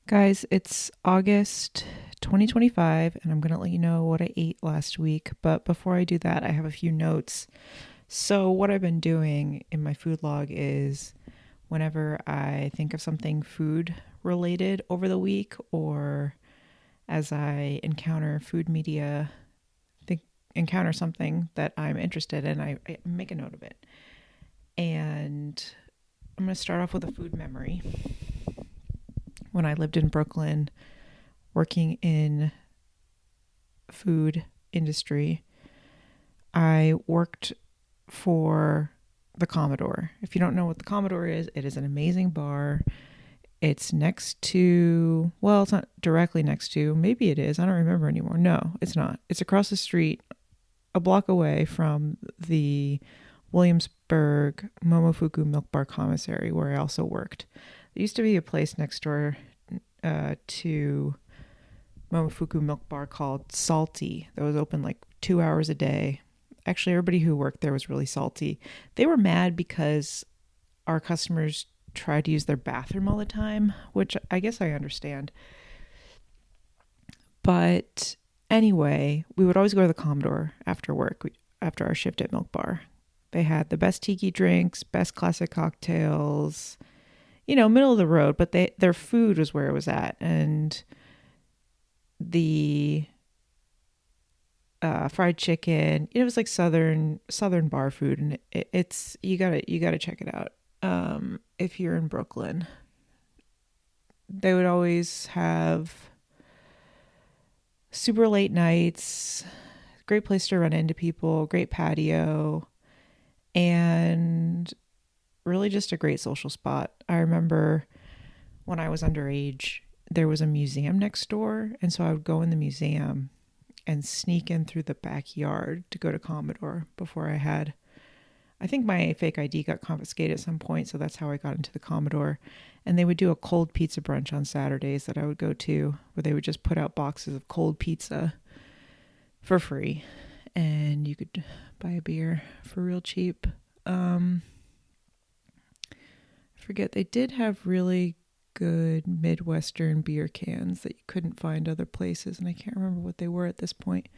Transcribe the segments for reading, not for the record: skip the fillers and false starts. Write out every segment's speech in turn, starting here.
Guys, it's August 2025, and I'm going to let you know what I ate last week. But before I do that, I have a few notes. So, what I've been doing in my food log is whenever I think of something food related over the week, or as I encounter food media, think encounter something that I'm interested in, I make a note of it. And I'm going to start off with a food memory. When I lived in Brooklyn, working in food industry, I worked for the Commodore. If you don't know what the Commodore is, it is an amazing bar. It's next to, well, it's not directly next to, maybe it is. I don't remember anymore. No, it's not. It's across the street, a block away from the Williamsburg Momofuku Milk Bar Commissary, where I also worked. There used to be a place next door to Momofuku Milk Bar called Salty that was open like 2 hours a day. Actually, everybody who worked there was really salty. They were mad because our customers tried to use their bathroom all the time, which I guess I understand. But anyway, we would always go to the Commodore after work, after our shift at Milk Bar. They had the best tiki drinks, best classic cocktails, middle of the road, but their food was where it was at. And the fried chicken, it was like southern bar food, and it's you gotta check it out if you're in Brooklyn. They would always have super late nights, great place to run into people, great patio, and really just a great social spot. I remember when I was underage, there was a museum next door, and so I would go in the museum and sneak in through the backyard to go to Commodore before I think my fake ID got confiscated at some point, so that's how I got into the Commodore. And they would do a cold pizza brunch on Saturdays that I would go to, where they would just put out boxes of cold pizza for free, and you could buy a beer for real cheap. I forget, they did have really good Midwestern beer cans that you couldn't find other places, and I can't remember what they were at this point.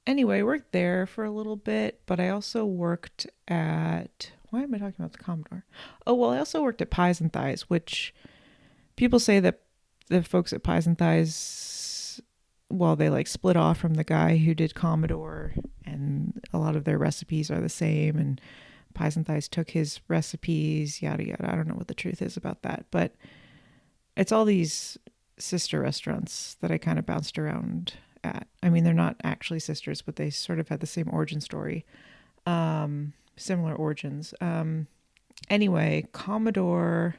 Anyway, I worked there for a little bit, but I also worked at, why am I talking about the Commodore? Oh, well, I also worked at Pies and Thighs, which people say that the folks at Pies and Thighs, well, they like split off from the guy who did Commodore, and a lot of their recipes are the same, and Pies and Thighs took his recipes, yada yada. I don't know what the truth is about that, but it's all these sister restaurants that I kind of bounced around at. I mean, they're not actually sisters, but they sort of had the same origin story, similar origins. Anyway, Commodore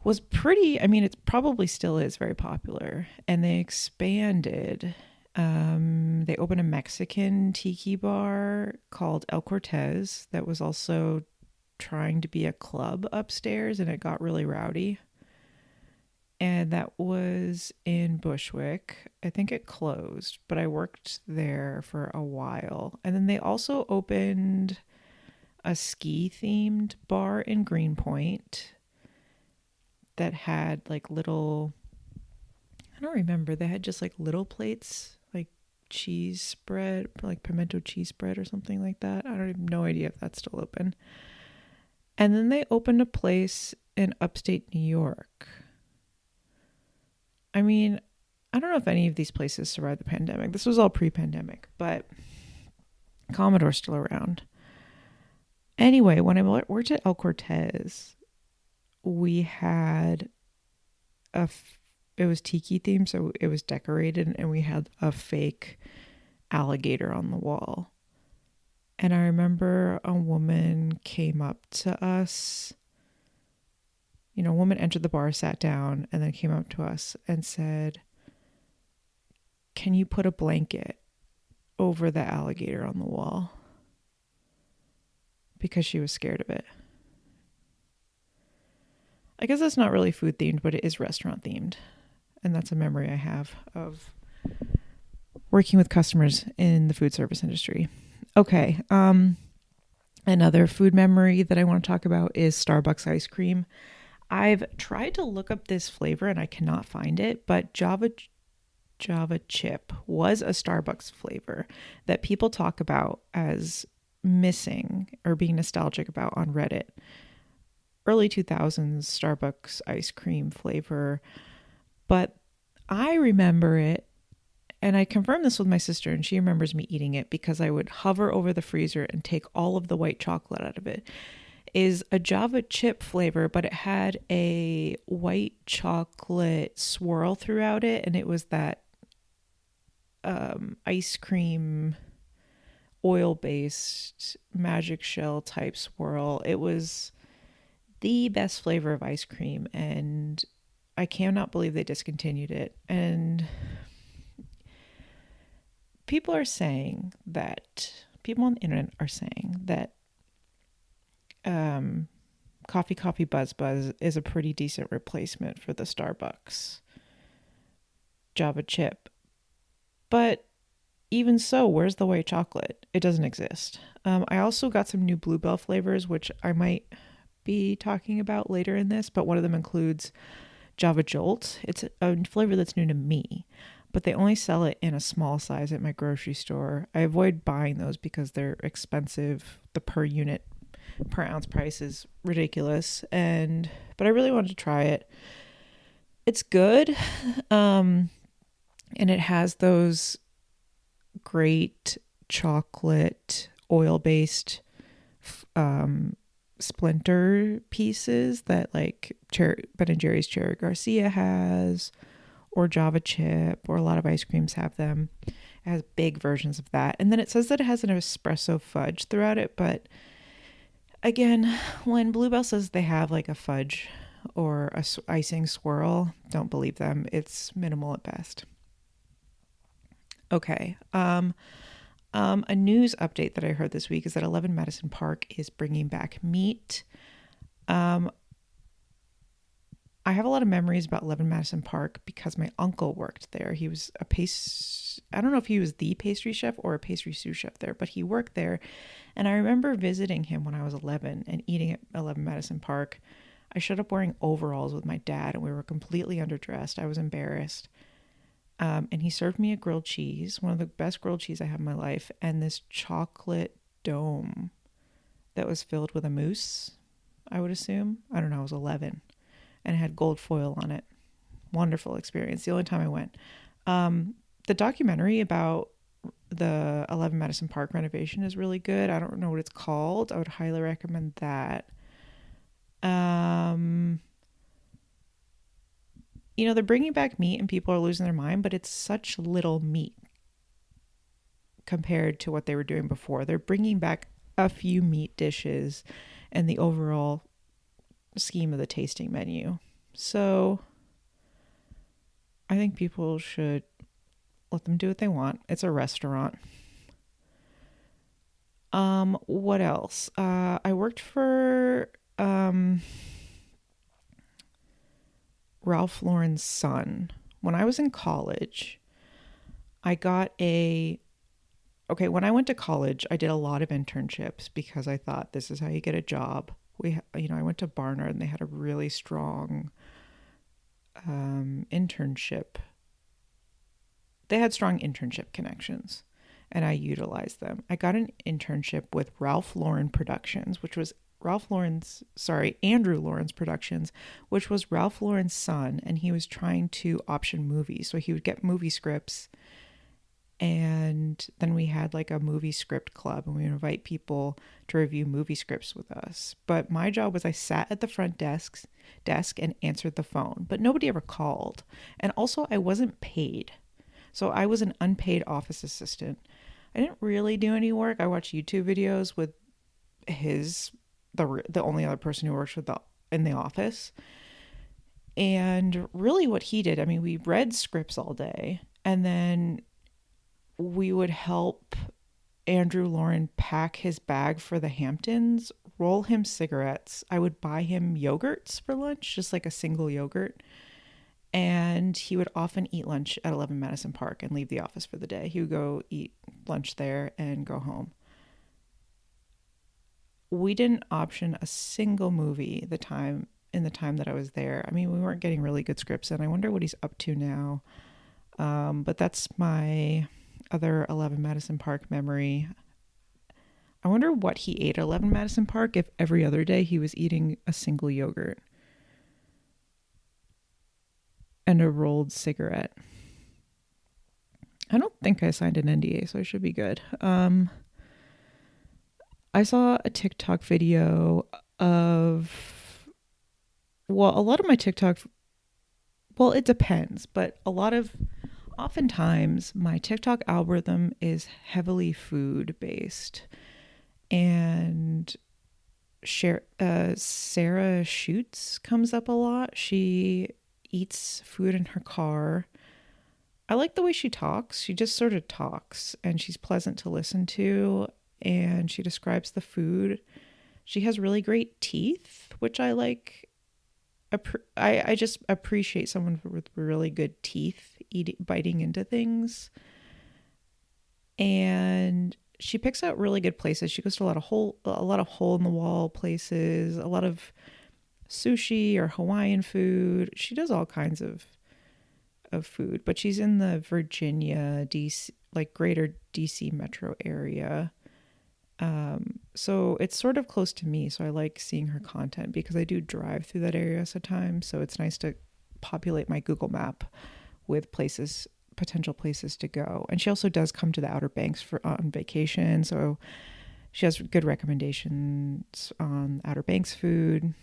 was pretty, I mean, it probably still is very popular, and they expanded. They opened a Mexican tiki bar called El Cortez that was also trying to be a club upstairs, and it got really rowdy. And that was in Bushwick. I think it closed, but I worked there for a while. And then they also opened a ski themed bar in Greenpoint that had like little, I don't remember, they had just like little plates, like cheese spread, like pimento cheese spread or something like that. I don't have no idea if that's still open. And then they opened a place in upstate New York. I mean, I don't know if any of these places survived the pandemic. This was all pre-pandemic, but Commodore's still around. Anyway, when I worked at El Cortez, we had it was tiki themed, so it was decorated, and we had a fake alligator on the wall. And I remember a woman came up to us. A woman entered the bar, sat down, and then came up to us and said, "Can you put a blanket over the alligator on the wall?" Because she was scared of it. I guess that's not really food themed, but it is restaurant themed. And that's a memory I have of working with customers in the food service industry. Okay. Another food memory that I want to talk about is Starbucks ice cream. I've tried to look up this flavor and I cannot find it, but Java chip was a Starbucks flavor that people talk about as missing or being nostalgic about on Reddit. Early 2000s Starbucks ice cream flavor, but I remember it, and I confirmed this with my sister, and she remembers me eating it because I would hover over the freezer and take all of the white chocolate out of it. Is a Java chip flavor, but it had a white chocolate swirl throughout it, and it was that ice cream oil based magic shell type swirl. It was the best flavor of ice cream, and I cannot believe they discontinued it. And people are saying that people on the internet are saying that Coffee Buzz Buzz is a pretty decent replacement for the Starbucks Java chip. But even so, where's the white chocolate? It doesn't exist. I also got some new Bluebell flavors, which I might be talking about later in this, but one of them includes Java Jolt. It's a flavor that's new to me, but they only sell it in a small size at my grocery store. I avoid buying those because they're expensive. The per ounce price is ridiculous, but I really wanted to try it. It's good, and it has those great chocolate oil based splinter pieces that like Ben and Jerry's Cherry Garcia has, or Java chip, or a lot of ice creams have them. It has big versions of that, and then it says that it has an espresso fudge throughout it, but again, when Bluebell says they have like a fudge or a icing swirl, don't believe them. It's minimal at best. Okay. A news update that I heard this week is that 11 Madison Park is bringing back meat. I have a lot of memories about 11 Madison Park because my uncle worked there. He was I don't know if he was the pastry chef or a pastry sous chef there, but he worked there. And I remember visiting him when I was 11 and eating at 11 Madison Park. I showed up wearing overalls with my dad, and we were completely underdressed. I was embarrassed. And he served me a grilled cheese, one of the best grilled cheese I have in my life, and this chocolate dome that was filled with a mousse, I would assume. I don't know, I was 11. And it had gold foil on it. Wonderful experience. The only time I went. The documentary about the 11 Madison Park renovation is really good. I don't know what it's called. I would highly recommend that. They're bringing back meat and people are losing their mind, but it's such little meat compared to what they were doing before. They're bringing back a few meat dishes and the overall scheme of the tasting menu. So I think people should let them do what they want. It's a restaurant. What else? I worked for Ralph Lauren's son. When I was in college, when I went to college, I did a lot of internships because I thought this is how you get a job. I went to Barnard and they had a really strong internship. They had strong internship connections and I utilized them. I got an internship with Ralph Lauren Productions, which was Andrew Lauren's Productions, which was Ralph Lauren's son, and he was trying to option movies. So he would get movie scripts, and then we had like a movie script club, and we would invite people to review movie scripts with us. But my job was I sat at the front desk and answered the phone, but nobody ever called. And also I wasn't paid. So I was an unpaid office assistant. I didn't really do any work. I watched YouTube videos with the only other person who works in the office. And really what he did, we read scripts all day, and then we would help Andrew Lauren pack his bag for the Hamptons, roll him cigarettes. I would buy him yogurts for lunch, just like a single yogurt. And he would often eat lunch at 11 Madison Park and leave the office for the day. He would go eat lunch there and go home. We didn't option a single movie the time in the time that I was there. I mean, we weren't getting really good scripts, and I wonder what he's up to now. But that's my other 11 Madison Park memory. I wonder what he ate at 11 Madison Park if every other day he was eating a single yogurt and a rolled cigarette. I don't think I signed an NDA, so I should be good. I saw a TikTok video of, well, a lot of my TikTok, well, it depends, but oftentimes my TikTok algorithm is heavily food based. And Sarah Schutz comes up a lot. She eats food in her car. I like the way she talks. She just sort of talks, and she's pleasant to listen to, and she describes the food. She has really great teeth, which I like. I just appreciate someone with really good teeth biting into things. And she picks out really good places. She goes to a lot of hole in the wall places, a lot of sushi or Hawaiian food. She does all kinds of food, but she's in the Virginia, DC, like greater DC metro area. So it's sort of close to me. So I like seeing her content because I do drive through that area sometimes. So it's nice to populate my Google map with potential places to go. And she also does come to the Outer Banks on vacation. So she has good recommendations on Outer Banks food.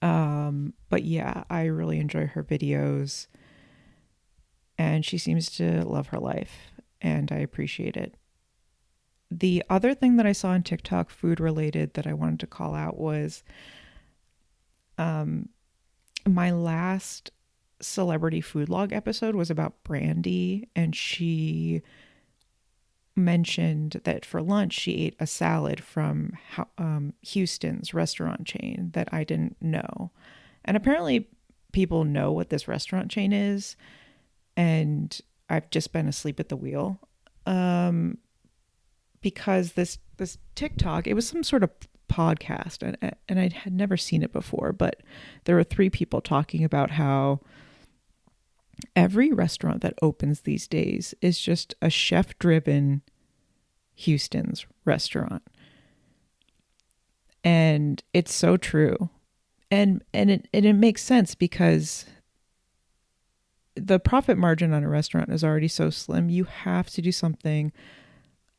But yeah, I really enjoy her videos, and she seems to love her life, and I appreciate it. The other thing that I saw on TikTok food related that I wanted to call out was my last celebrity food log episode was about Brandy, and she mentioned that for lunch she ate a salad from Houston's restaurant chain that I didn't know. And apparently people know what this restaurant chain is, and I've just been asleep at the wheel. Because this TikTok, it was some sort of podcast, and I had never seen it before, but there were 3 people talking about how every restaurant that opens these days is just a chef-driven Houston's restaurant. And it's so true. And it makes sense because the profit margin on a restaurant is already so slim. You have to do something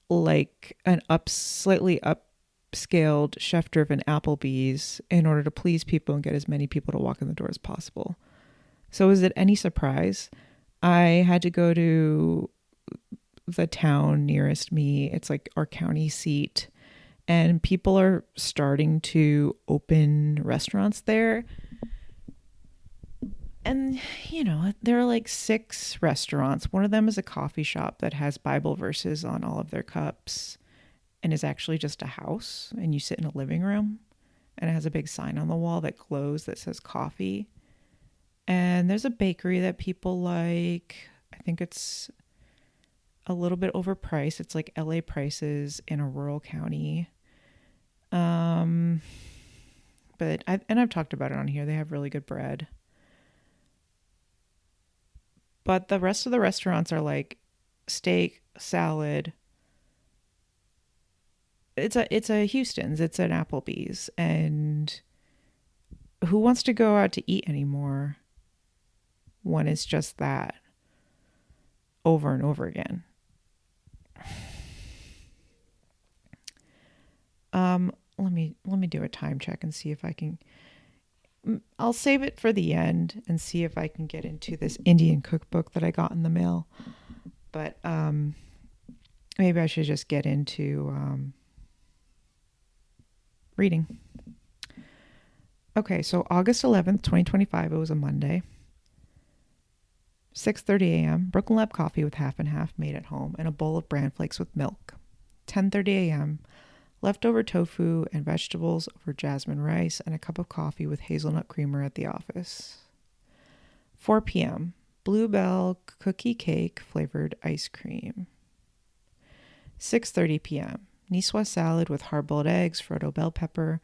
like an slightly upscaled chef-driven Applebee's in order to please people and get as many people to walk in the door as possible. So is it any surprise? I had to go to the town nearest me. It's like our county seat, and people are starting to open restaurants there. And, there are like 6 restaurants. One of them is a coffee shop that has Bible verses on all of their cups and is actually just a house. And you sit in a living room, and it has a big sign on the wall that glows that says coffee. And there's a bakery that people like. I think it's a little bit overpriced. It's like LA prices in a rural county. But I've talked about it on here. They have really good bread. But the rest of the restaurants are like steak, salad. It's a Houston's, it's an Applebee's, and who wants to go out to eat anymore when it's just that over and over again? Let me do a time check and see if I can. I'll save it for the end and see if I can get into this Indian cookbook that I got in the mail. But maybe I should just get into reading. Okay, so August 11th, 2025, it was a Monday. 6:30 a.m., Brooklyn Lab coffee with half and half made at home and a bowl of bran flakes with milk. 10:30 a.m., leftover tofu and vegetables over jasmine rice and a cup of coffee with hazelnut creamer at the office. 4 p.m., Bluebell cookie cake flavored ice cream. 6:30 p.m., Niçoise salad with hard-boiled eggs, Frodo bell pepper,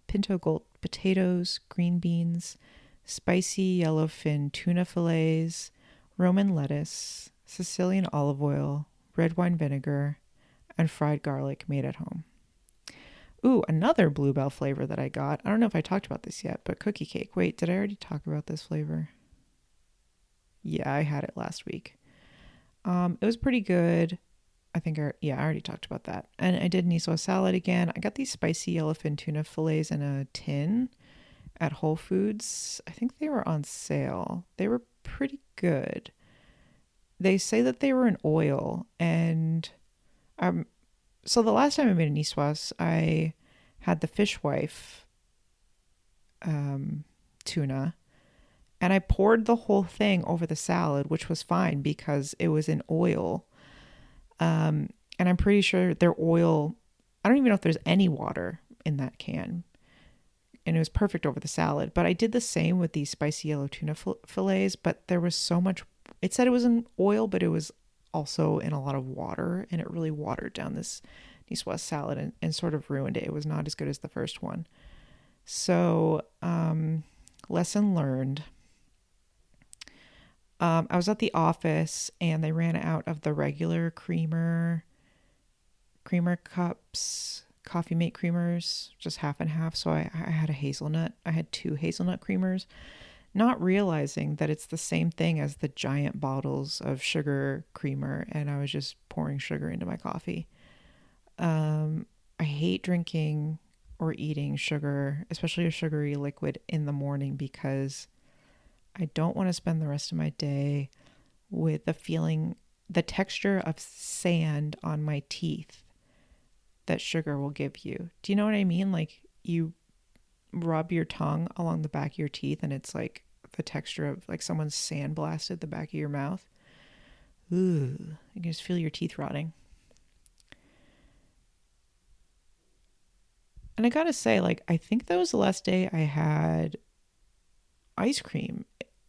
pinto gold potatoes, green beans, spicy yellowfin tuna fillets, Roman lettuce, Sicilian olive oil, red wine vinegar, and fried garlic made at home. Ooh, another bluebell flavor that I got. I don't know if I talked about this yet, but cookie cake. Wait, did I already talk about this flavor? Yeah, I had it last week. It was pretty good. I already talked about that. And I did Niçoise salad again. I got these spicy yellowfin tuna fillets in a tin at Whole Foods. I think they were on sale. They were pretty good. They say that they were in oil, and so the last time I made a Niçoise, I had the fishwife tuna, and I poured the whole thing over the salad, which was fine because it was in oil. And I'm pretty sure their oil, I don't even know if there's any water in that can. And it was perfect over the salad. But I did the same with these spicy yellow tuna fillets, but there was so much, it said it was in oil, but it was also in a lot of water, and it really watered down this Niçoise salad and sort of ruined it. It was not as good as the first one. So, lesson learned. I was at the office and they ran out of the regular creamer cups, coffee mate creamers, just half and half. So I had a hazelnut. I had 2 hazelnut creamers, not realizing that it's the same thing as the giant bottles of sugar creamer. And I was just pouring sugar into my coffee. I hate drinking or eating sugar, especially a sugary liquid, in the morning because I don't want to spend the rest of my day with the texture of sand on my teeth that sugar will give you. Do you know what I mean? Like, you rub your tongue along the back of your teeth and it's like the texture of like someone's sandblasted the back of your mouth. Ooh, you can just feel your teeth rotting. And I gotta say, like, I think that was the last day I had ice cream.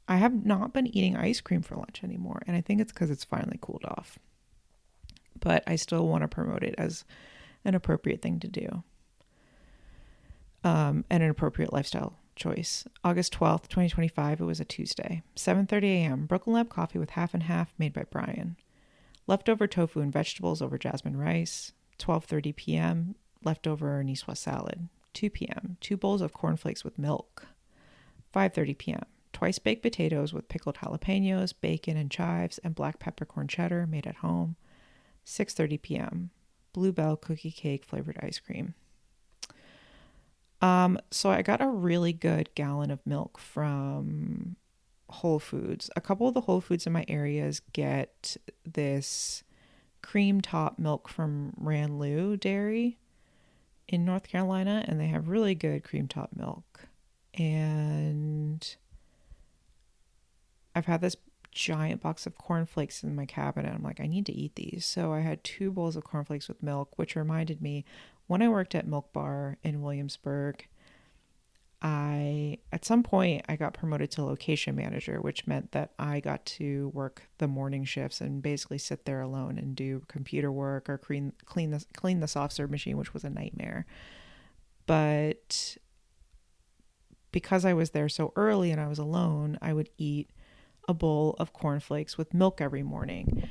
I have not been eating ice cream for lunch anymore, and I think it's because it's finally cooled off. But I still want to promote it as an appropriate thing to do, and an appropriate lifestyle choice. August 12th, 2025, it was a Tuesday. 7:30 a.m., Brooklyn Lab coffee with half and half made by Brian. Leftover tofu and vegetables over jasmine rice. 12:30 p.m., leftover Niçoise salad. 2 p.m., 2 bowls of cornflakes with milk. 5:30 p.m., twice baked potatoes with pickled jalapenos, bacon and chives, and black peppercorn cheddar made at home. 6:30 p.m., Bluebell cookie cake flavored ice cream. So I got a really good gallon of milk from Whole Foods. A couple of the Whole Foods in my areas get this cream top milk from Ranloo Dairy in North Carolina, and they have really good cream top milk. And I've had this giant box of cornflakes in my cabinet. I'm like, I need to eat these. So I had 2 bowls of cornflakes with milk, which reminded me when I worked at Milk Bar in Williamsburg, at some point I got promoted to location manager, which meant that I got to work the morning shifts and basically sit there alone and do computer work or clean the soft serve machine, which was a nightmare. But because I was there so early and I was alone, I would eat a bowl of cornflakes with milk every morning.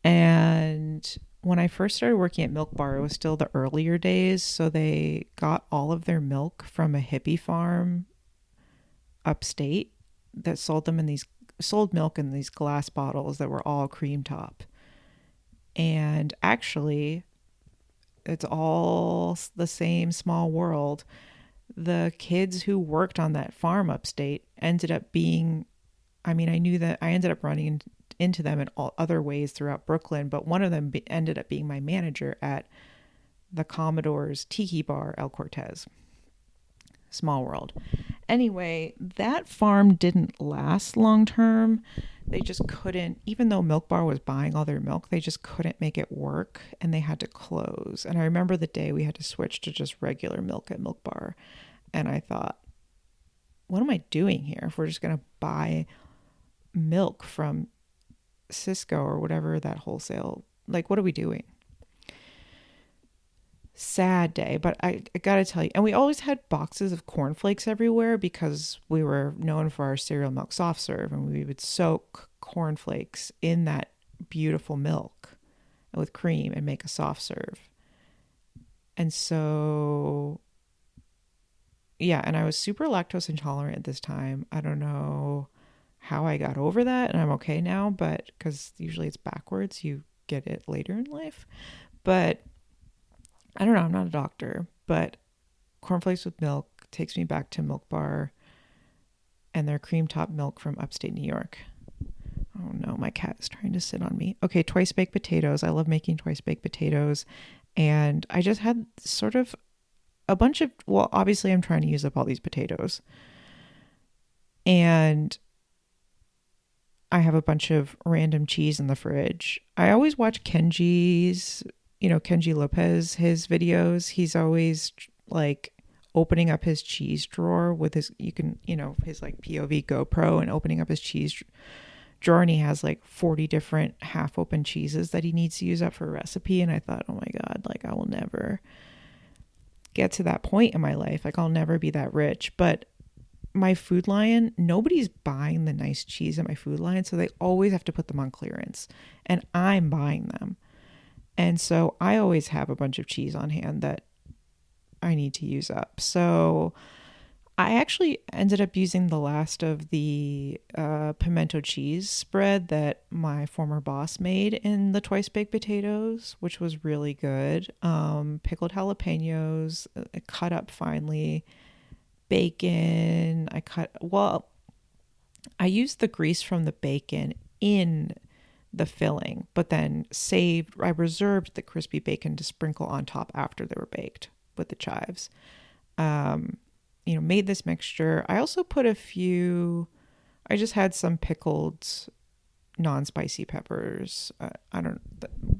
And when I first started working at Milk Bar, it was still the earlier days, so they got all of their milk from a hippie farm upstate that sold milk in these glass bottles that were all cream top. And actually, it's all the same small world. The kids who worked on that farm upstate ended up being, I knew that I ended up running into them in all other ways throughout Brooklyn, but one of them ended up being my manager at the Commodore's Tiki Bar, El Cortez. Small world. Anyway, that farm didn't last long term. They just couldn't, even though Milk Bar was buying all their milk, they just couldn't make it work and they had to close. And I remember the day we had to switch to just regular milk at Milk Bar. And I thought, what am I doing here if we're just going to buy milk from Cisco or whatever that wholesale, like, what are we doing? Sad day, but I gotta tell you, and we always had boxes of cornflakes everywhere because we were known for our cereal milk soft serve, and we would soak cornflakes in that beautiful milk with cream and make a soft serve. And so, yeah, and I was super lactose intolerant at this time. I don't know how I got over that, and I'm okay now, but because usually it's backwards, you get it later in life. But I don't know, I'm not a doctor, but cornflakes with milk takes me back to Milk Bar and their cream top milk from upstate New York. Oh no, my cat is trying to sit on me. Okay, twice baked potatoes. I love making twice baked potatoes. And I just had sort of a bunch of, well, obviously I'm trying to use up all these potatoes. And I have a bunch of random cheese in the fridge. I always watch Kenji Lopez, his videos. He's always like opening up his cheese drawer with his, his like POV GoPro and opening up his cheese drawer. And he has like 40 different half open cheeses that he needs to use up for a recipe. And I thought, oh my God, like I will never get to that point in my life. Like I'll never be that rich. But my Food Lion, nobody's buying the nice cheese at my Food Lion, so they always have to put them on clearance, and I'm buying them. And so I always have a bunch of cheese on hand that I need to use up. So I actually ended up using the last of the pimento cheese spread that my former boss made in the twice baked potatoes, which was really good. Pickled jalapenos, cut up finely, bacon. I used the grease from the bacon in the filling, but then I reserved the crispy bacon to sprinkle on top after they were baked with the chives. Made this mixture. I also put I just had some pickled non-spicy peppers.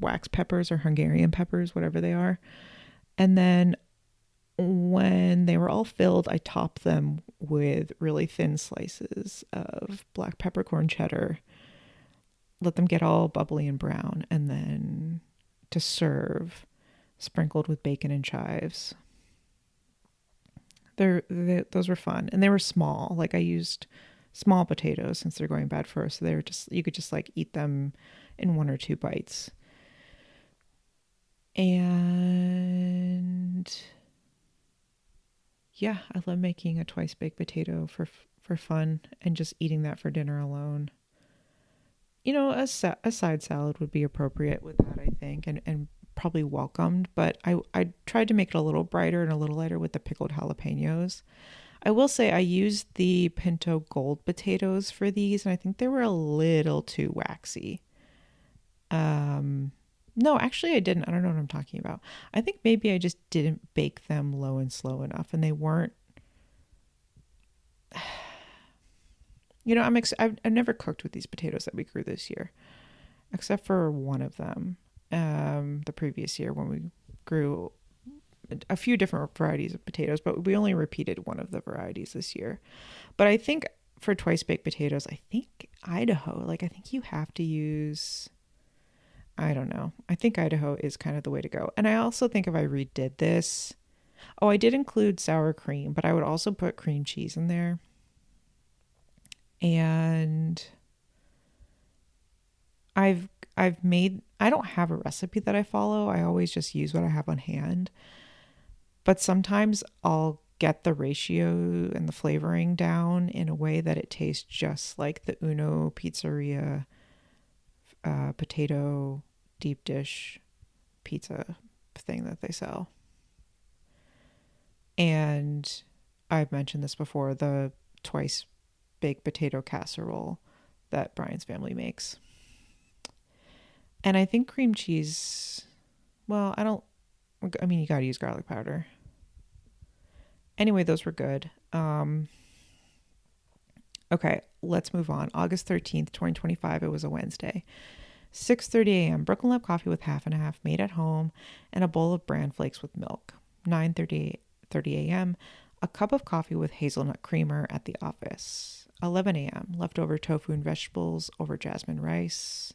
Wax peppers or Hungarian peppers, whatever they are. And then when they were all filled, I topped them with really thin slices of black peppercorn cheddar. Let them get all bubbly and brown, and then to serve, sprinkled with bacon and chives. Those were fun, and they were small. Like I used small potatoes since they're going bad first, so they were you could just like eat them in one or two bites. And yeah, I love making a twice baked potato for fun and just eating that for dinner alone. A side salad would be appropriate with that, I think, and probably welcomed, but I tried to make it a little brighter and a little lighter with the pickled jalapenos. I will say I used the pinto gold potatoes for these, and I think they were a little too waxy. No, actually I didn't. I don't know what I'm talking about. I think maybe I just didn't bake them low and slow enough, and they weren't. I've never cooked with these potatoes that we grew this year, except for one of them, the previous year when we grew a few different varieties of potatoes, but we only repeated one of the varieties this year. But I think for twice baked potatoes, I think Idaho, I think you have to use, I don't know. I think Idaho is kind of the way to go. And I also think if I redid this, I did include sour cream, but I would also put cream cheese in there. And I don't have a recipe that I follow. I always just use what I have on hand. But sometimes I'll get the ratio and the flavoring down in a way that it tastes just like the Uno Pizzeria potato deep dish pizza thing that they sell. And I've mentioned this before, the twice baked potato casserole that Brian's family makes. And I think cream cheese, you got to use garlic powder. Anyway, those were good. Okay, let's move on. August 13th, 2025, it was a Wednesday. 6:30 a.m., Brooklyn Lab coffee with half and half made at home and a bowl of bran flakes with milk. 9:30 a.m., a cup of coffee with hazelnut creamer at the office. 11 a.m., leftover tofu and vegetables over jasmine rice.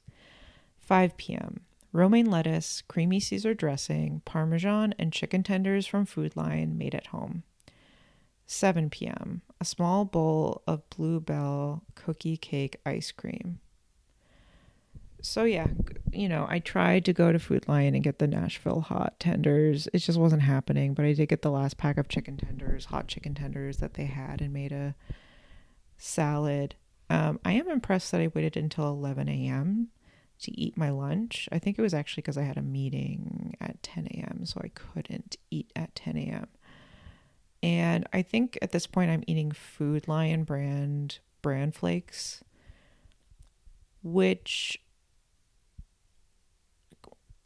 5 p.m., romaine lettuce, creamy Caesar dressing, parmesan, and chicken tenders from Food Lion made at home. 7 p.m. A small bowl of Bluebell cookie cake ice cream. So yeah, I tried to go to Food Lion and get the Nashville hot tenders. It just wasn't happening, but I did get the last pack of chicken tenders, hot chicken tenders that they had, and made a salad. I am impressed that I waited until 11 a.m. to eat my lunch. I think it was actually because I had a meeting at 10 a.m., so I couldn't eat at 10 a.m. And I think at this point I'm eating Food Lion brand flakes, which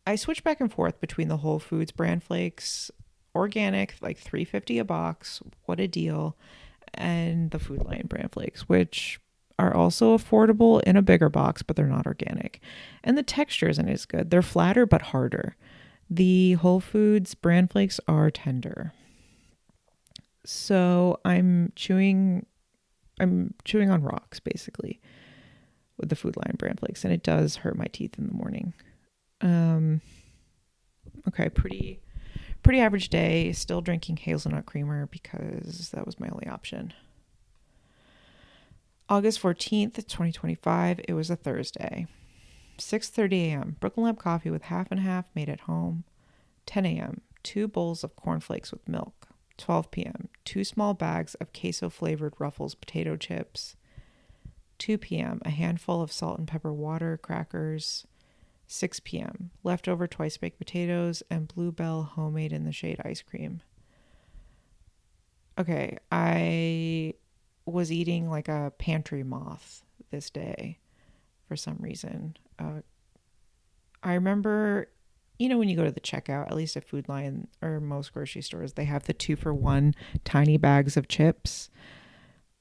I switch back and forth between the Whole Foods brand flakes, organic, like $3.50 a box, what a deal, and the Food Lion brand flakes, which are also affordable in a bigger box, but they're not organic. And the texture isn't as good. They're flatter but harder. The Whole Foods brand flakes are tender. So I'm chewing on rocks basically with the Food Lion brand flakes, and it does hurt my teeth in the morning. Okay, pretty average day. Still drinking hazelnut creamer because that was my only option. August 14th, 2025. It was a Thursday. 6:30 a.m. Brooklyn Lab coffee with half and half made at home. 10 a.m. 2 bowls of cornflakes with milk. 12 p.m. 2 small bags of queso flavored Ruffles potato chips. 2 p.m. a handful of salt and pepper water crackers. 6 p.m. leftover twice baked potatoes and Bluebell homemade in the shade ice cream. Okay, I was eating like a pantry moth this day for some reason. I remember, when you go to the checkout, at least at Food Lion or most grocery stores, they have the 2-for-1 tiny bags of chips.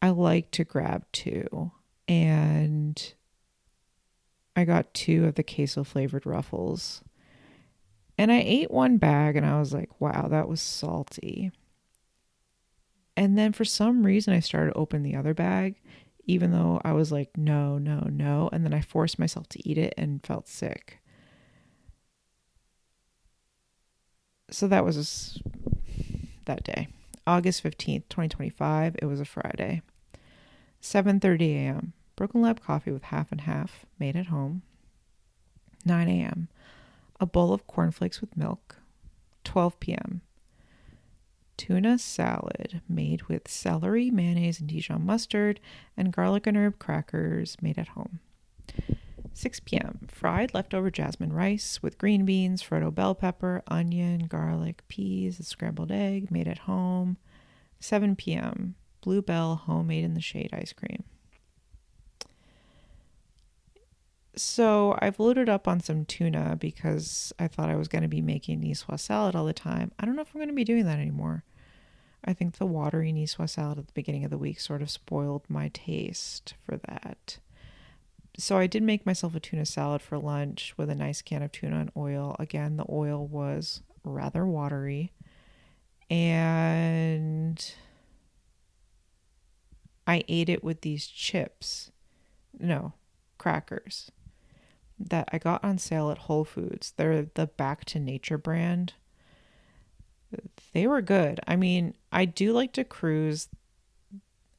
I like to grab 2, and I got 2 of the queso flavored Ruffles. And I ate 1 bag and I was like, wow, that was salty. And then for some reason I started to open the other bag, even though I was like, no, no, no. And then I forced myself to eat it and felt sick. So that was that day. August 15th, 2025. It was a Friday. 7:30 a.m. Brooklyn Lab coffee with half and half made at home. 9 a.m. A bowl of cornflakes with milk. 12 p.m. Tuna salad made with celery, mayonnaise, and Dijon mustard, and garlic and herb crackers made at home. 6 p.m. Fried leftover jasmine rice with green beans, Frodo bell pepper, onion, garlic, peas, and scrambled egg made at home. 7 p.m. Bluebell homemade in the shade ice cream. So I've loaded up on some tuna because I thought I was going to be making niçoise salad all the time. I don't know if I'm going to be doing that anymore. I think the watery niçoise salad at the beginning of the week sort of spoiled my taste for that. So I did make myself a tuna salad for lunch with a nice can of tuna and oil. Again, the oil was rather watery. And I ate it with these crackers that I got on sale at Whole Foods. They're the Back to Nature brand. They were good. I mean, I do like to cruise.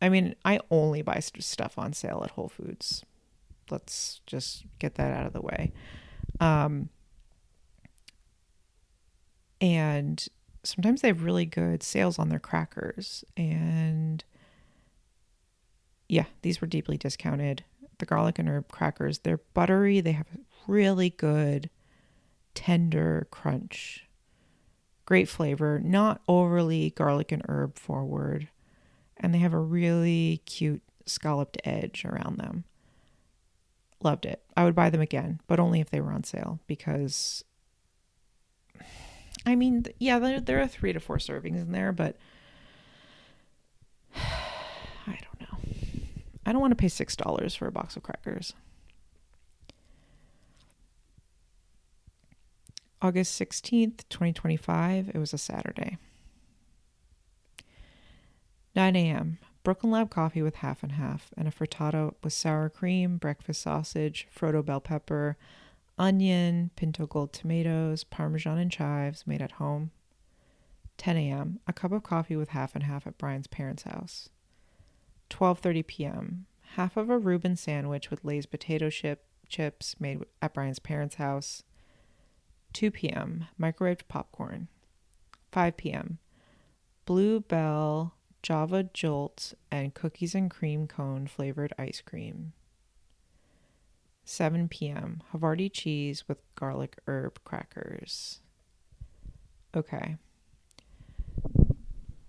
I mean, I only buy stuff on sale at Whole Foods. Let's just get that out of the way. And sometimes they have really good sales on their crackers. And yeah, these were deeply discounted. The garlic and herb crackers, they're buttery. They have a really good tender crunch. Great flavor, not overly garlic and herb forward. And they have a really cute scalloped edge around them. Loved it. I would buy them again, but only if they were on sale because, I mean, yeah, there are 3 to 4 servings in there, but I don't know. I don't want to pay $6 for a box of crackers. August 16th, 2025. It was a Saturday. 9 a.m. Brooklyn Lab coffee with half and half and a frittata with sour cream, breakfast sausage, Frodo bell pepper, onion, pinto gold tomatoes, parmesan and chives made at home. 10 a.m. A cup of coffee with half and half at Brian's parents' house. 12:30 p.m. Half of a Reuben sandwich with Lay's potato chips made at Brian's parents' house. 2 p.m. Microwaved popcorn. 5 p.m. Bluebell Java Jolt and cookies and cream cone flavored ice cream. 7 p.m. Havarti cheese with garlic herb crackers. Okay.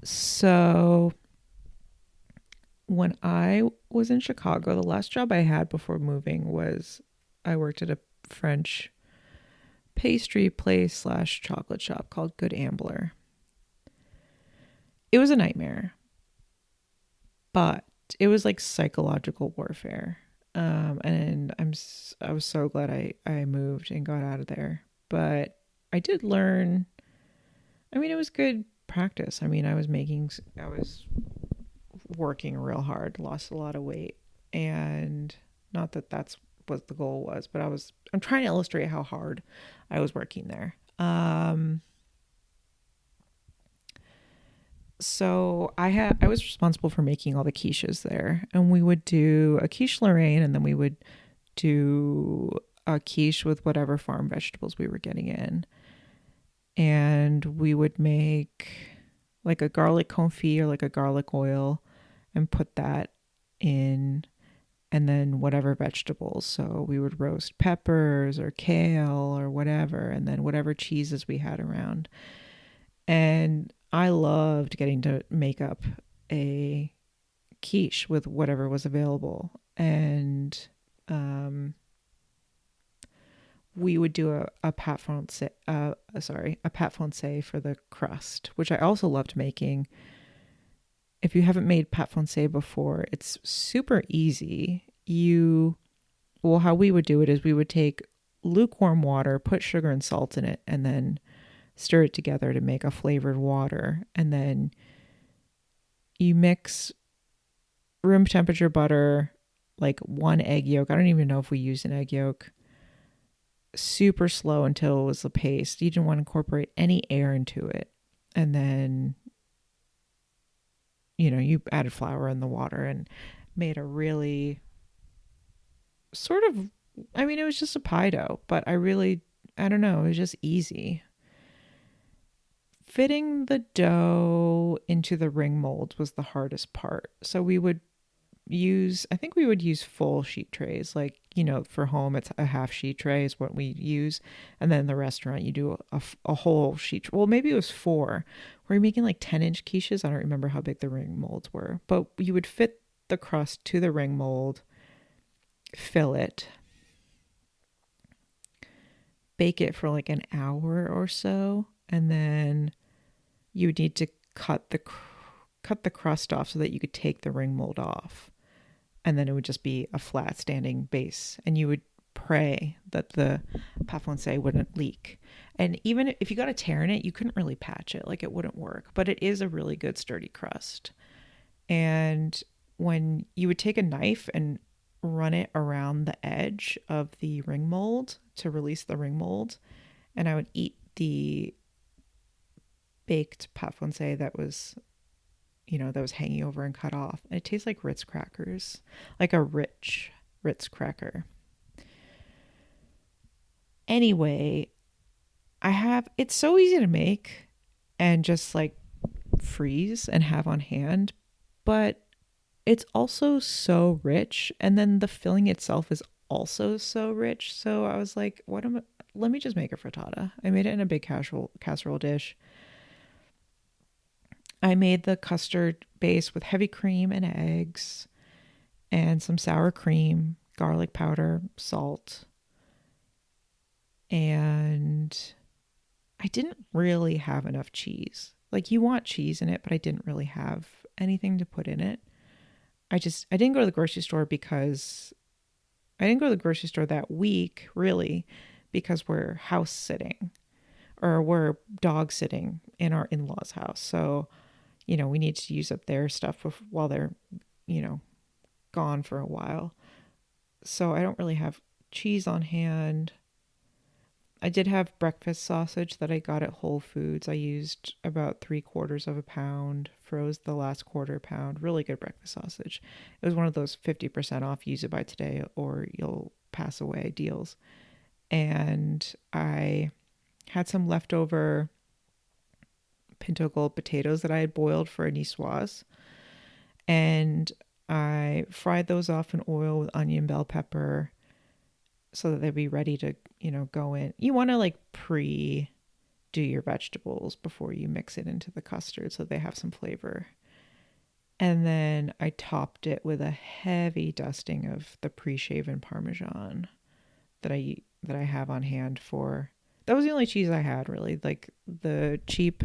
So when I was in Chicago, the last job I had before moving was I worked at a French pastry place / chocolate shop called Good Ambler. It was a nightmare, but it was like psychological warfare. And I was so glad I moved and got out of there. But I did learn. I mean, it was good practice. I mean, I was working real hard, lost a lot of weight, and not that that's what the goal was, but I'm trying to illustrate how hard I was working there. So I was responsible for making all the quiches there, and we would do a quiche Lorraine, and then we would do a quiche with whatever farm vegetables we were getting in, and we would make like a garlic confit or like a garlic oil and put that in, and then whatever vegetables. So we would roast peppers or kale or whatever, and then whatever cheeses we had around. And I loved getting to make up a quiche with whatever was available. And we would do a pâte française, a pâte française for the crust, which I also loved making. If you haven't made pâte française before, it's super easy. How we would do it is we would take lukewarm water, put sugar and salt in it, and then stir it together to make a flavored water. And then you mix room temperature butter, like 1 egg yolk. I don't even know if we used an egg yolk. Super slow until it was a paste. You didn't want to incorporate any air into it. And then, you added flour in the water and made a really sort of, I mean, it was just a pie dough, but I don't know, it was just easy. Fitting the dough into the ring molds was the hardest part. So we would use full sheet trays. Like, for home, it's a half sheet tray is what we use. And then in the restaurant, you do a whole sheet. Well, maybe it was 4. Were you making like 10-inch quiches? I don't remember how big the ring molds were. But you would fit the crust to the ring mold, fill it, bake it for like an hour or so, and then you would need to cut the crust off so that you could take the ring mold off. And then it would just be a flat standing base. And you would pray that the pâte française wouldn't leak. And even if you got a tear in it, you couldn't really patch it. Like, it wouldn't work. But it is a really good sturdy crust. And when you would take a knife and run it around the edge of the ring mold to release the ring mold, and I would eat the baked pâte française that was hanging over and cut off. And it tastes like Ritz crackers, like a rich Ritz cracker. Anyway, it's so easy to make and just like freeze and have on hand, but it's also so rich. And then the filling itself is also so rich. So I was like, let me just make a frittata. I made it in a big casserole dish. I made the custard base with heavy cream and eggs and some sour cream, garlic powder, salt. And I didn't really have enough cheese. Like, you want cheese in it, but I didn't really have anything to put in it. I didn't go to the grocery store that week, really, because we're house sitting, or we're dog sitting in our in-laws' house. So, we need to use up their stuff while they're, gone for a while. So I don't really have cheese on hand. I did have breakfast sausage that I got at Whole Foods. I used about 3/4 of a pound, froze the last quarter pound. Really good breakfast sausage. It was one of those 50% off, use it by today or you'll pass away deals. And I had some leftover pinto gold potatoes that I had boiled for a niçoise. And I fried those off in oil with onion, bell pepper, so that they'd be ready to, go in. You want to like pre do your vegetables before you mix it into the custard so they have some flavor. And then I topped it with a heavy dusting of the pre-shaven Parmesan that I have on hand for. That was the only cheese I had, really, like the cheap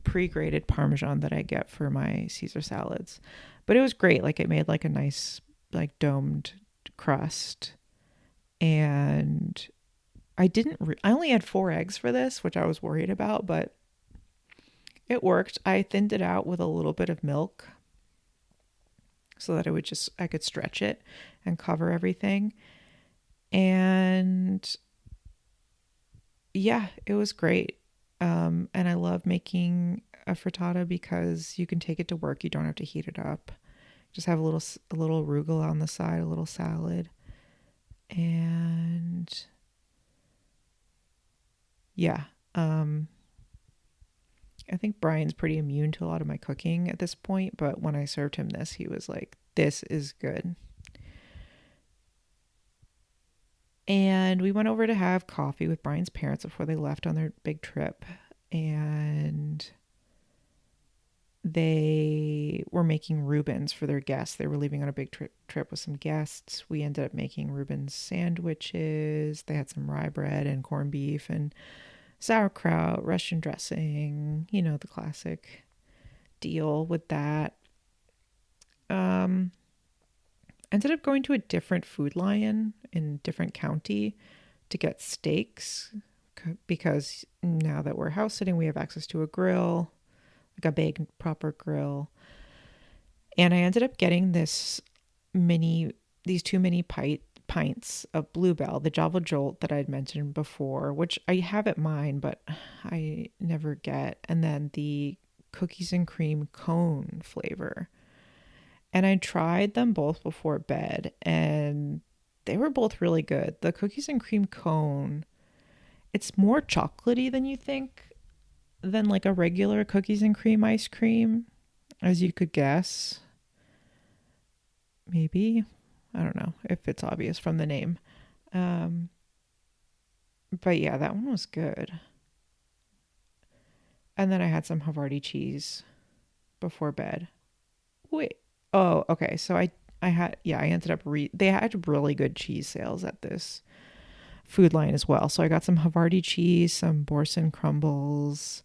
pre-grated Parmesan that I get for my Caesar salads. But it was great. Like it made like a nice like domed crust. And I only had 4 eggs for this, which I was worried about, but it worked. I thinned it out with a little bit of milk so that I could stretch it and cover everything. And yeah, it was great. And I love making a frittata because you can take it to work. You don't have to heat it up. Just have a little arugula on the side, a little salad. And yeah, I think Brian's pretty immune to a lot of my cooking at this point, but when I served him this, he was like, this is good. And we went over to have coffee with Brian's parents before they left on their big trip. And they were making Reubens for their guests. They were leaving on a big trip with some guests. We ended up making Reubens sandwiches. They had some rye bread and corned beef and sauerkraut, Russian dressing, the classic deal with that. Ended up going to a different Food Lion in a different county to get steaks because now that we're house sitting, we have access to a grill, like a big proper grill. And I ended up getting these 2 mini pints of Bluebell, the Java Jolt that I'd mentioned before, which I have at mine, but I never get. And then the cookies and cream cone flavor. And I tried them both before bed and they were both really good. The cookies and cream cone, it's more chocolatey than you think, than like a regular cookies and cream ice cream, as you could guess. Maybe. I don't know if it's obvious from the name. But yeah, that one was good. And then I had some Havarti cheese before bed. Wait. Oh, okay. So I ended up they had really good cheese sales at this Food Lion as well. So I got some Havarti cheese, some Boursin crumbles,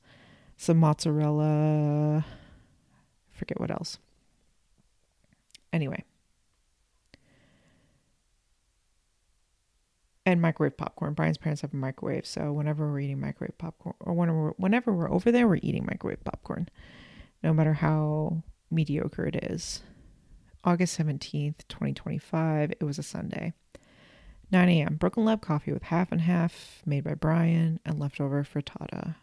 some mozzarella, I forget what else. Anyway. And microwave popcorn. Brian's parents have a microwave, so whenever we're eating microwave popcorn, or whenever we're over there, we're eating microwave popcorn, no matter how mediocre it is. August 17th, 2025. It was a Sunday. 9 a.m. Brooklyn Lab coffee with half and half, made by Brian, and leftover frittata.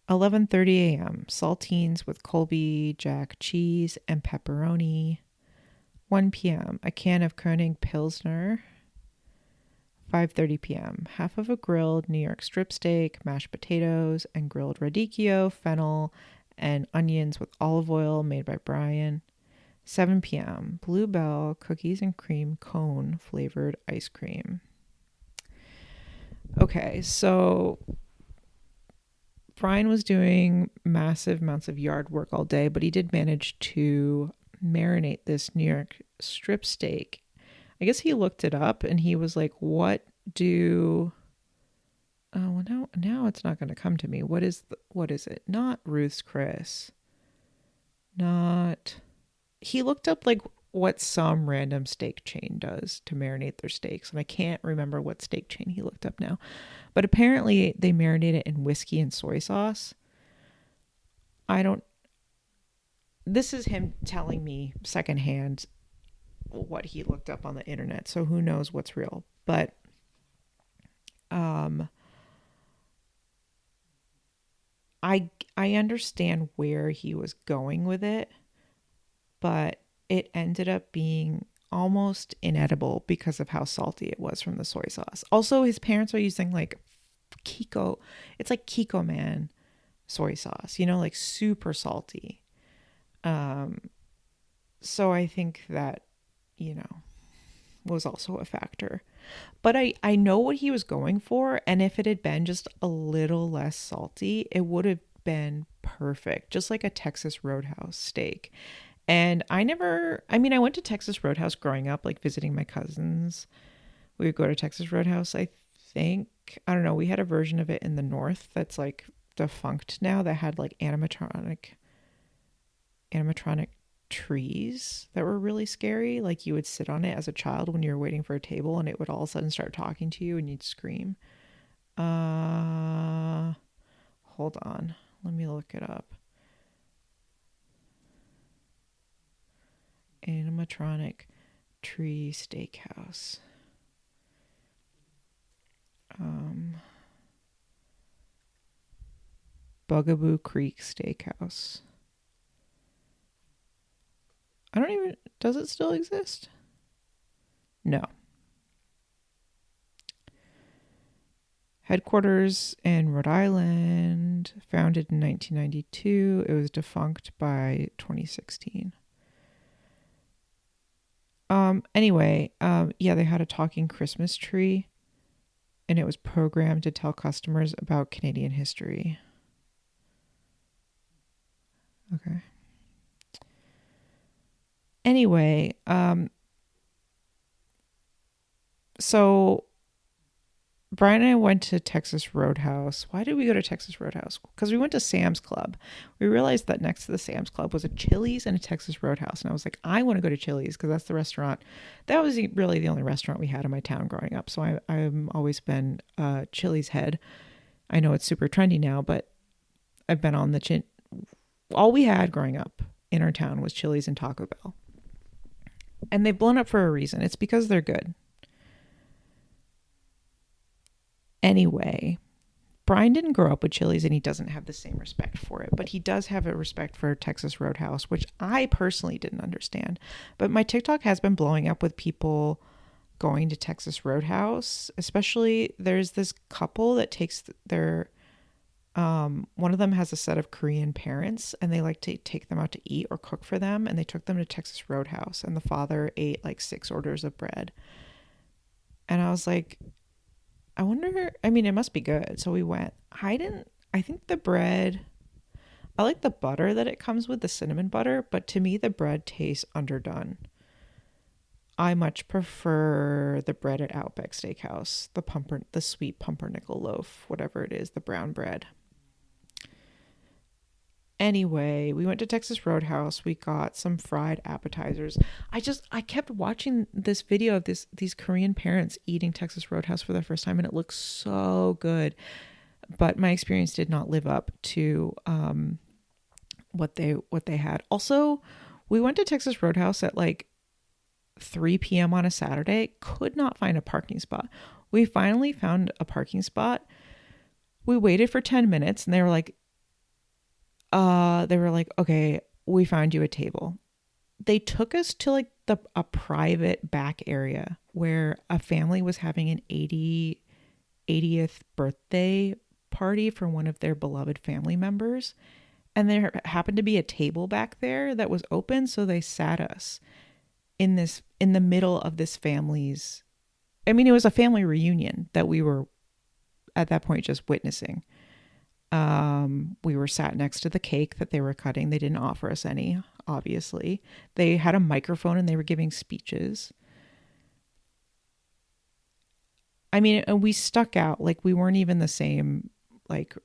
11:30 a.m. Saltines with Colby Jack cheese and pepperoni. 1 p.m. A can of Koenig Pilsner. 5:30 p.m. Half of a grilled New York strip steak, mashed potatoes, and grilled radicchio, fennel, and onions with olive oil, made by Brian. 7 p.m. Bluebell cookies and cream cone flavored ice cream. Okay, so Brian was doing massive amounts of yard work all day, but he did manage to marinate this New York strip steak. I guess he looked it up and he was like, oh, well, now it's not going to come to me. What is it? Not Ruth's Chris. He looked up like what some random steak chain does to marinate their steaks. And I can't remember what steak chain he looked up now. But apparently they marinate it in whiskey and soy sauce. This is him telling me secondhand what he looked up on the internet. So who knows what's real. But Um, I understand where he was going with it, but it ended up being almost inedible because of how salty it was from the soy sauce. Also, his parents are using like Kiko. It's like Kiko Man soy sauce, like super salty. Um, so I think that, you know, was also a factor. But I know what he was going for, and if it had been just a little less salty, it would have been perfect, just like a Texas Roadhouse steak. And I went to Texas Roadhouse growing up, like visiting my cousins. We would go to Texas Roadhouse, I think. I don't know. We had a version of it in the north that's like defunct now that had like animatronic trees that were really scary. Like you would sit on it as a child when you were waiting for a table and it would all of a sudden start talking to you and you'd scream. Hold on. Let me look it up. Animatronic tree steakhouse. Bugaboo Creek Steakhouse. Does it still exist? No. Headquarters in Rhode Island, founded in 1992. It was defunct by 2016. Yeah, they had a talking Christmas tree and it was programmed to tell customers about Canadian history. Okay. Anyway, so Brian and I went to Texas Roadhouse. Why did we go to Texas Roadhouse? Because we went to Sam's Club. We realized that next to the Sam's Club was a Chili's and a Texas Roadhouse. And I was like, I want to go to Chili's because that's the restaurant. That was really the only restaurant we had in my town growing up. So I've always been a Chili's head. I know it's super trendy now, but I've been on the all we had growing up in our town was Chili's and Taco Bell. And they've blown up for a reason. It's because they're good. Anyway, Brian didn't grow up with Chili's and he doesn't have the same respect for it, but he does have a respect for Texas Roadhouse, which I personally didn't understand. But my TikTok has been blowing up with people going to Texas Roadhouse, especially there's this couple that takes their one of them has a set of Korean parents and they like to take them out to eat or cook for them, and they took them to Texas Roadhouse and the father ate like 6 orders of bread. And I was like, it must be good. So we went. I think the bread, I like the butter that it comes with, the cinnamon butter, but to me the bread tastes underdone. I much prefer the bread at Outback Steakhouse, the sweet pumpernickel loaf, whatever it is, the brown bread. Anyway, we went to Texas Roadhouse. We got some fried appetizers. I kept watching this video of these Korean parents eating Texas Roadhouse for the first time, and it looks so good. But my experience did not live up to what they had. Also, we went to Texas Roadhouse at like 3 p.m. on a Saturday. Could not find a parking spot. We finally found a parking spot. We waited for 10 minutes, and they were like, okay, we found you a table. They took us to like a private back area where a family was having an 80th birthday party for one of their beloved family members. And there happened to be a table back there that was open. So they sat us in the middle of this family's, it was a family reunion that we were at that point just witnessing. We were sat next to the cake that they were cutting. They didn't offer us any, obviously. They had a microphone and they were giving speeches. And we stuck out. Like, we weren't even the same, like,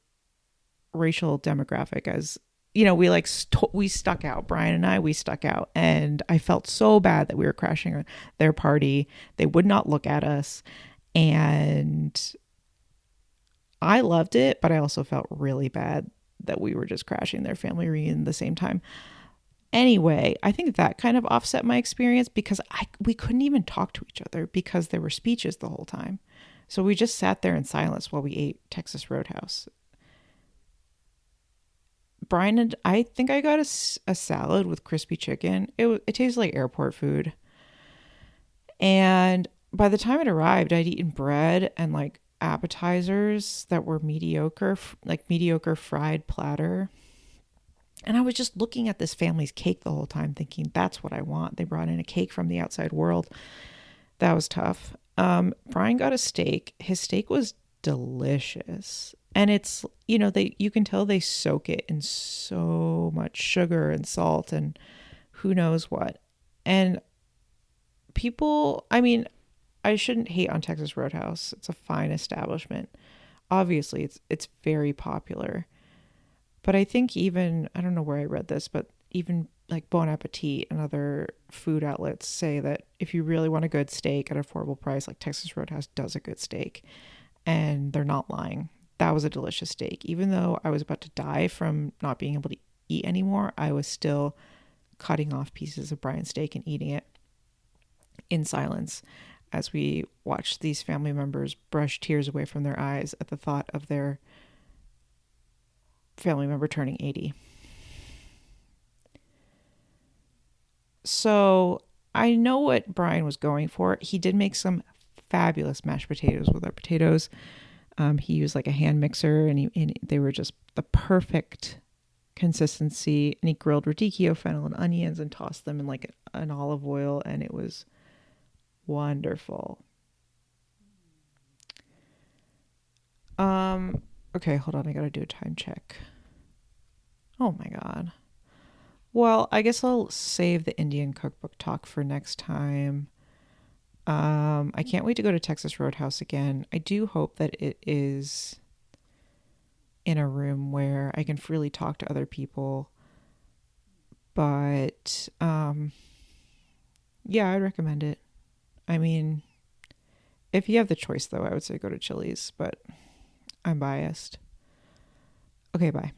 racial demographic as, we stuck out. Brian and we stuck out. And I felt so bad that we were crashing their party. They would not look at us. And I loved it, but I also felt really bad that we were just crashing their family reunion at the same time. Anyway, I think that kind of offset my experience because we couldn't even talk to each other because there were speeches the whole time. So we just sat there in silence while we ate Texas Roadhouse. Brian and I think I got a salad with crispy chicken. It tastes like airport food. And by the time it arrived, I'd eaten bread and like appetizers that were mediocre, like mediocre fried platter. And I was just looking at this family's cake the whole time, thinking, that's what I want. They brought in a cake from the outside world. That was tough. Brian got a steak. His steak was delicious. And it's, you can tell they soak it in so much sugar and salt and who knows what. And people, I mean, I shouldn't hate on Texas Roadhouse. It's a fine establishment. Obviously, it's very popular. But I think even, I don't know where I read this, but even like Bon Appetit and other food outlets say that if you really want a good steak at an affordable price, like Texas Roadhouse does a good steak. And they're not lying. That was a delicious steak. Even though I was about to die from not being able to eat anymore, I was still cutting off pieces of Brian's steak and eating it in silence as we watched these family members brush tears away from their eyes at the thought of their family member turning 80. So I know what Brian was going for. He did make some fabulous mashed potatoes with our potatoes. He used like a hand mixer and they were just the perfect consistency. And he grilled radicchio, fennel, and onions and tossed them in like an olive oil. And it was wonderful. Okay, hold on. I got to do a time check. Oh my God. Well, I guess I'll save the Indian cookbook talk for next time. I can't wait to go to Texas Roadhouse again. I do hope that it is in a room where I can freely talk to other people. But yeah, I'd recommend it. I mean, if you have the choice, though, I would say go to Chili's, but I'm biased. Okay, bye.